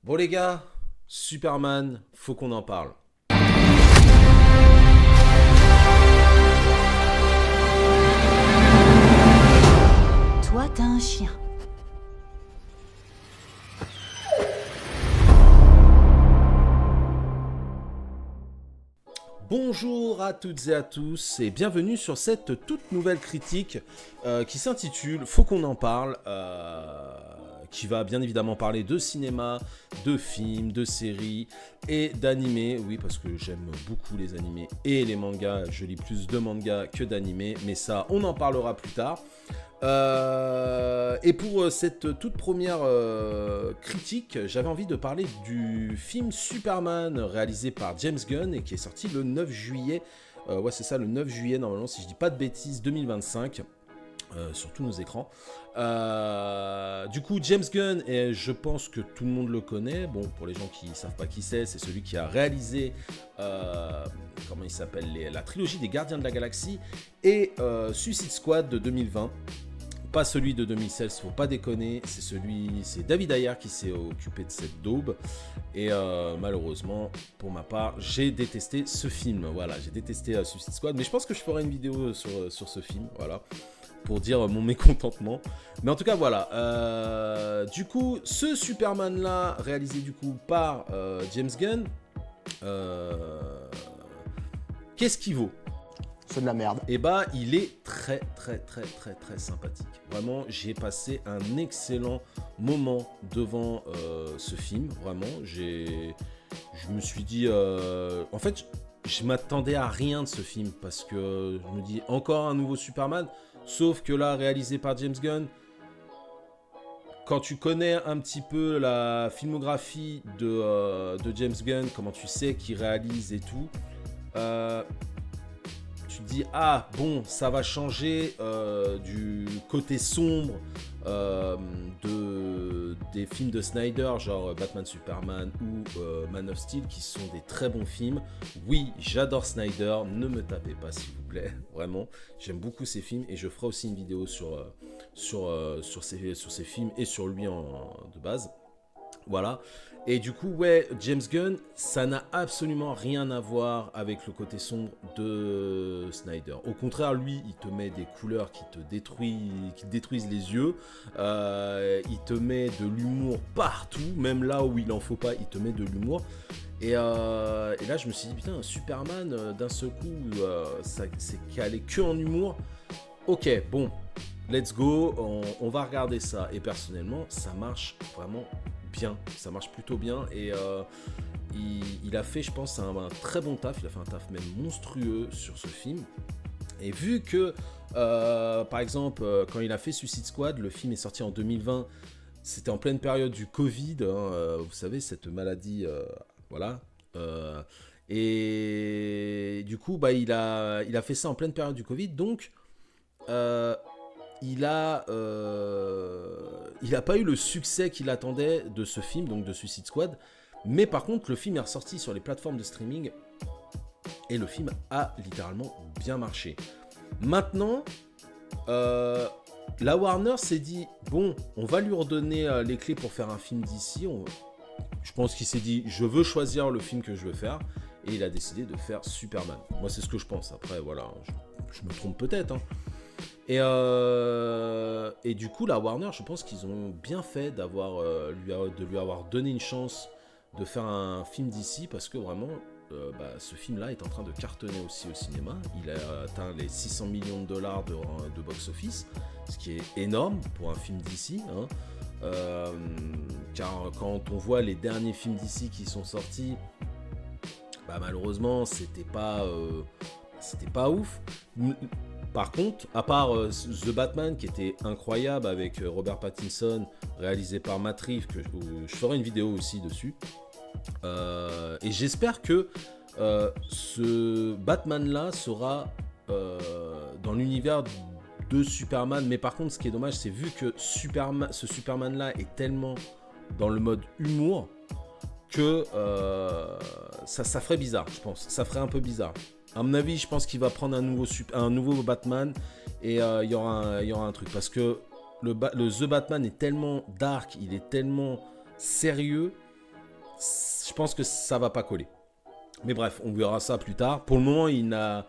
Bon les gars, Superman, faut qu'on en parle. Toi, t'as un chien. Bonjour à toutes et à tous et bienvenue sur cette toute nouvelle critique qui s'intitule Faut qu'on en parle, qui va bien évidemment parler de cinéma, de films, de séries et d'animés. Oui, parce que j'aime beaucoup les animés et les mangas, je lis plus de mangas que d'animés, mais ça on en parlera plus tard. Et pour cette toute première critique, j'avais envie de parler du film Superman réalisé par James Gunn et qui est sorti le 9 juillet. Ouais, c'est ça, le 9 juillet normalement, si je dis pas de bêtises, 2025. Sur tous nos écrans. Du coup, James Gunn, et je pense que tout le monde le connaît. Bon, pour les gens qui ne savent pas qui c'est celui qui a réalisé, comment il s'appelle, la trilogie des Gardiens de la Galaxie et Suicide Squad de 2020. Pas celui de 2016, faut pas déconner, c'est David Ayer qui s'est occupé de cette daube. Et malheureusement, pour ma part, j'ai détesté ce film. Voilà, j'ai détesté Suicide Squad, mais je pense que je ferai une vidéo sur ce film, voilà, pour dire mon mécontentement. Mais en tout cas, voilà. Du coup, ce Superman-là, réalisé du coup par James Gunn, qu'est-ce qu'il vaut ? C'est de la merde. Et bah, il est très sympathique. Vraiment, j'ai passé un excellent moment devant ce film. Vraiment, je me suis dit... En fait, je m'attendais à rien de ce film parce que je me dis encore un nouveau Superman. Sauf que là, réalisé par James Gunn, quand tu connais un petit peu la filmographie de James Gunn, comment tu sais qu'il réalise et tout... tu te dis, ah bon, ça va changer du côté sombre des films de Snyder, genre Batman Superman ou Man of Steel, qui sont des très bons films. Oui, j'adore Snyder, ne me tapez pas s'il vous plaît, vraiment. J'aime beaucoup ces films et je ferai aussi une vidéo sur ces films et sur lui de base. Voilà. Et du coup, ouais, James Gunn, ça n'a absolument rien à voir avec le côté sombre de Snyder. Au contraire, lui, il te met des couleurs qui te détruisent les yeux. Il te met de l'humour partout, même là où il en faut pas, il te met de l'humour. Et là, je me suis dit, putain, Superman, d'un seul coup, ça c'est calé que en humour. Ok, bon, let's go, on va regarder ça. Et personnellement, ça marche vraiment bien, ça marche plutôt bien. Et il a fait, je pense, un très bon taf. Il a fait un taf même monstrueux sur ce film. Et vu que, par exemple, quand il a fait Suicide Squad, le film est sorti en 2020, c'était en pleine période du Covid, hein, vous savez, cette maladie, voilà. Et du coup, bah, il a fait ça en pleine période du Covid, donc il a pas eu le succès qu'il attendait de ce film, donc de Suicide Squad. Mais par contre, le film est ressorti sur les plateformes de streaming et le film a littéralement bien marché. Maintenant, la Warner s'est dit, bon, on va lui redonner les clés pour faire un film d'ici. Je pense qu'il s'est dit, je veux choisir le film que je veux faire. Et il a décidé de faire Superman. Moi, c'est ce que je pense. Après, voilà, je me trompe peut-être, hein. Et du coup, la Warner, je pense qu'ils ont bien fait de lui avoir donné une chance de faire un film d'ici, parce que vraiment, ce film-là est en train de cartonner aussi au cinéma. Il a atteint les 600 millions de dollars de box-office, ce qui est énorme pour un film d'ici, hein. Car quand on voit les derniers films d'ici qui sont sortis, malheureusement, c'était pas ouf. Par contre, à part The Batman qui était incroyable avec Robert Pattinson, réalisé par Matt Reeves, où je ferai une vidéo aussi dessus. Et j'espère que ce Batman-là sera dans l'univers de Superman. Mais par contre, ce qui est dommage, c'est vu que ce Superman-là est tellement dans le mode humour que ça ferait bizarre, je pense. Ça ferait un peu bizarre. À mon avis, je pense qu'il va prendre un nouveau Batman et il y aura un truc. Parce que le The Batman est tellement dark, il est tellement sérieux je pense que ça va pas coller. Mais bref, on verra ça plus tard. Pour le moment, il n'a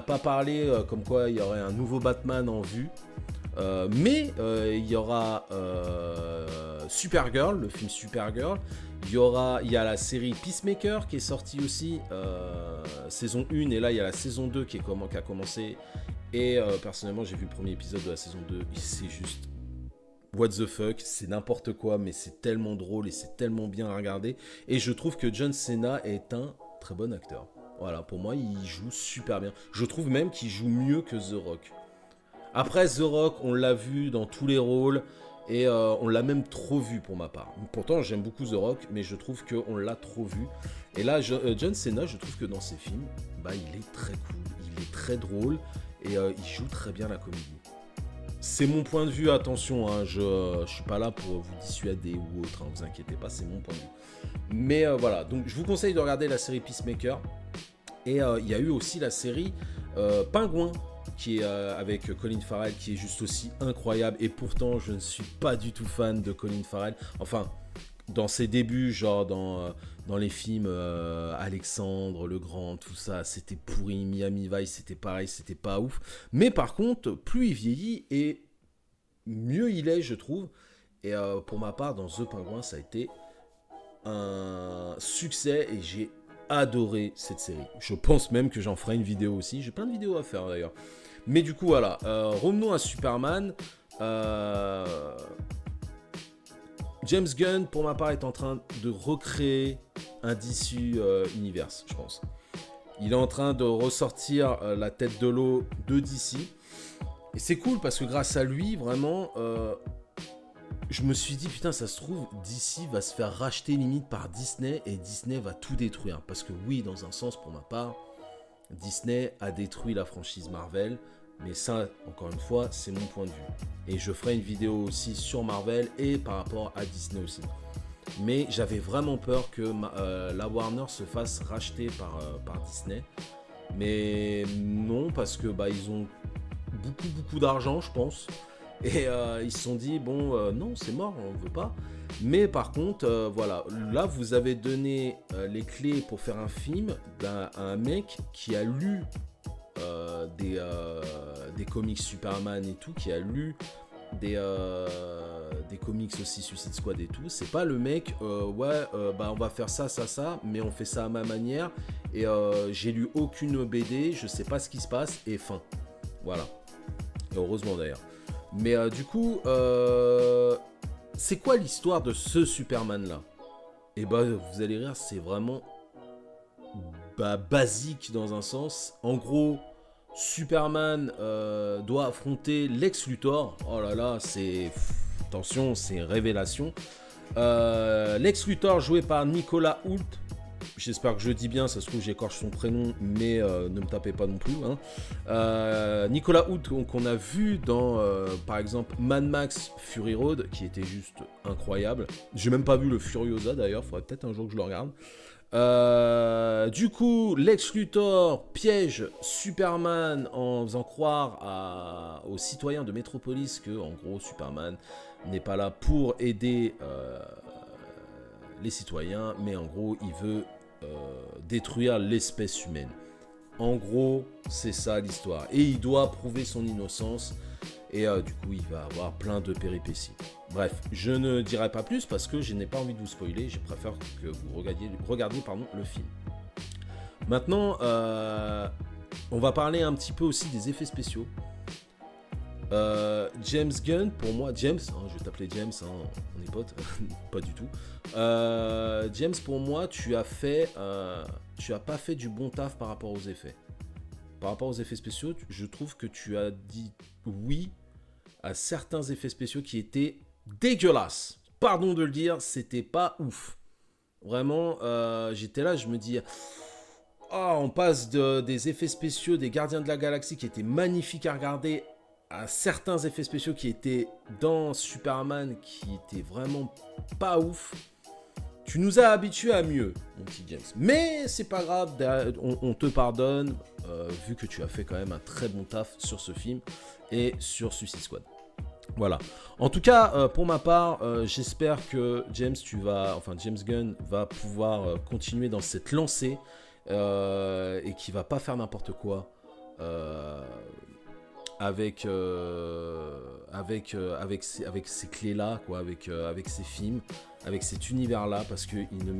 pas parlé comme quoi il y aurait un nouveau Batman en vue. Mais il y aura Supergirl, le film Supergirl. Il y a la série Peacemaker qui est sortie aussi, saison 1. Et là, il y a la saison 2 qui a commencé. Et personnellement, j'ai vu le premier épisode de la saison 2. Et c'est juste... what the fuck, c'est n'importe quoi, mais c'est tellement drôle et c'est tellement bien à regarder. Et je trouve que John Cena est un très bon acteur. Voilà, pour moi, il joue super bien. Je trouve même qu'il joue mieux que The Rock. Après, The Rock, on l'a vu dans tous les rôles et on l'a même trop vu pour ma part. Pourtant, j'aime beaucoup The Rock, mais je trouve qu'on l'a trop vu. Et là, John Cena, je trouve que dans ses films, il est très cool, il est très drôle et il joue très bien la comédie. C'est mon point de vue, attention, hein, je suis pas là pour vous dissuader ou autre, hein, vous inquiétez pas, c'est mon point de vue. Mais voilà, donc je vous conseille de regarder la série Peacemaker. Et il y a eu aussi la série Pingouin, qui est avec Colin Farrell, qui est juste aussi incroyable. Et pourtant, je ne suis pas du tout fan de Colin Farrell. Enfin, dans ses débuts, genre dans les films Alexandre, Le Grand, tout ça, c'était pourri. Miami Vice, c'était pareil, c'était pas ouf. Mais par contre, plus il vieillit et mieux il est, je trouve. Et pour ma part, dans The Penguin, ça a été un succès et j'ai adoré cette série. Je pense même que j'en ferai une vidéo aussi. J'ai plein de vidéos à faire d'ailleurs. Mais du coup, voilà. Revenons à Superman. James Gunn, pour ma part, est en train de recréer un DC Universe, je pense. Il est en train de ressortir la tête de l'eau de DC. Et c'est cool parce que grâce à lui, vraiment, je me suis dit, putain, ça se trouve, DC va se faire racheter limite par Disney et Disney va tout détruire. Parce que oui, dans un sens, pour ma part, Disney a détruit la franchise Marvel. Mais ça, encore une fois, c'est mon point de vue. Et je ferai une vidéo aussi sur Marvel et par rapport à Disney aussi. Mais j'avais vraiment peur que la Warner se fasse racheter par Disney. Mais non, parce que ils ont beaucoup d'argent, je pense. Et ils se sont dit, bon, non, c'est mort, on ne veut pas. Mais par contre, voilà, là, vous avez donné les clés pour faire un film à un mec qui a lu des comics Superman et tout, qui a lu des comics aussi Suicide Squad et tout. C'est pas le mec, on va faire ça, mais on fait ça à ma manière. Et j'ai lu aucune BD, je sais pas ce qui se passe, et fin. Voilà. Et heureusement d'ailleurs. Mais du coup, c'est quoi l'histoire de ce Superman-là ? Et vous allez rire, c'est vraiment basique dans un sens. En gros, Superman doit affronter Lex Luthor. Oh là là, attention, c'est révélation. Lex Luthor joué par Nicolas Hoult. J'espère que je dis bien, ça se trouve j'écorche son prénom, mais ne me tapez pas non plus. Hein. Nicolas Hoult, qu'on a vu dans, par exemple, Mad Max Fury Road, qui était juste incroyable. J'ai même pas vu le Furiosa d'ailleurs, faudrait peut-être un jour que je le regarde. Du coup, Lex Luthor piège Superman en faisant croire aux citoyens de Metropolis que, en gros, Superman n'est pas là pour aider les citoyens, mais en gros, il veut détruire l'espèce humaine. En gros, c'est ça l'histoire. Et il doit prouver son innocence. Et du coup, il va avoir plein de péripéties. Bref, je ne dirai pas plus parce que je n'ai pas envie de vous spoiler. Je préfère que vous regardiez le film. Maintenant, on va parler un petit peu aussi des effets spéciaux. James Gunn, pour moi, James, je vais t'appeler James, on est potes, pas du tout. James, pour moi, tu as pas fait du bon taf par rapport aux effets. Par rapport aux effets spéciaux, je trouve que tu as dit oui à certains effets spéciaux qui étaient dégueulasses. Pardon de le dire, c'était pas ouf. Vraiment, j'étais là, je me dis... on passe des effets spéciaux des Gardiens de la Galaxie qui étaient magnifiques à regarder à certains effets spéciaux qui étaient dans Superman qui étaient vraiment pas ouf. Tu nous as habitués à mieux, mon petit James. Mais c'est pas grave, on te pardonne, vu que tu as fait quand même un très bon taf sur ce film et sur Suicide Squad. Voilà. En tout cas, pour ma part, j'espère que James Gunn va pouvoir continuer dans cette lancée et qu'il va pas faire n'importe quoi avec ces clés-là, quoi, avec ces films, avec cet univers-là, parce que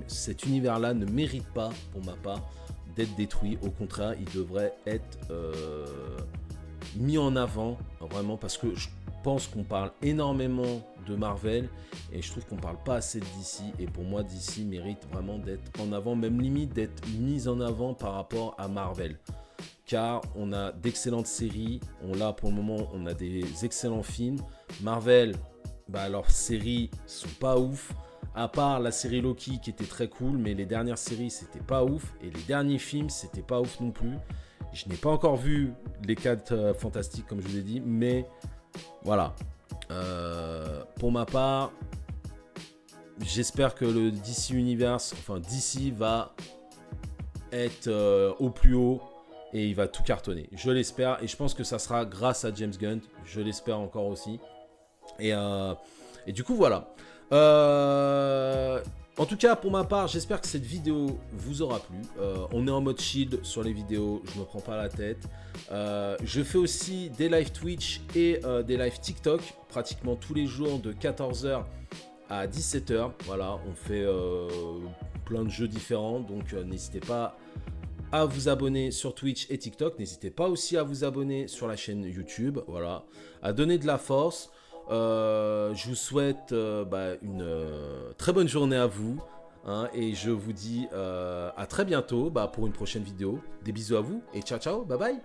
cet univers-là ne mérite pas, pour ma part, d'être détruit. Au contraire, il devrait être mis en avant, vraiment, parce que je pense qu'on parle énormément de Marvel et je trouve qu'on parle pas assez de DC, et pour moi DC mérite vraiment d'être en avant, même limite d'être mise en avant par rapport à Marvel, car on a d'excellentes séries, pour le moment on a des excellents films. Marvel, leurs séries sont pas ouf, à part la série Loki qui était très cool, mais les dernières séries c'était pas ouf, et les derniers films c'était pas ouf non plus. Je n'ai pas encore vu les 4 fantastiques comme je vous ai dit, mais voilà. Pour ma part, j'espère que le DC Universe, enfin DC va être au plus haut et il va tout cartonner. Je l'espère, et je pense que ça sera grâce à James Gunn. Je l'espère encore aussi. Et du coup, voilà. En tout cas, pour ma part, j'espère que cette vidéo vous aura plu. On est en mode shield sur les vidéos, je me prends pas la tête. Je fais aussi des live Twitch et des live TikTok, pratiquement tous les jours de 14h à 17h. Voilà, on fait plein de jeux différents, donc n'hésitez pas à vous abonner sur Twitch et TikTok. N'hésitez pas aussi à vous abonner sur la chaîne YouTube, voilà, à donner de la force. Je vous souhaite une très bonne journée à vous, hein, et je vous dis à très bientôt pour une prochaine vidéo. Des bisous à vous et ciao ciao, bye bye.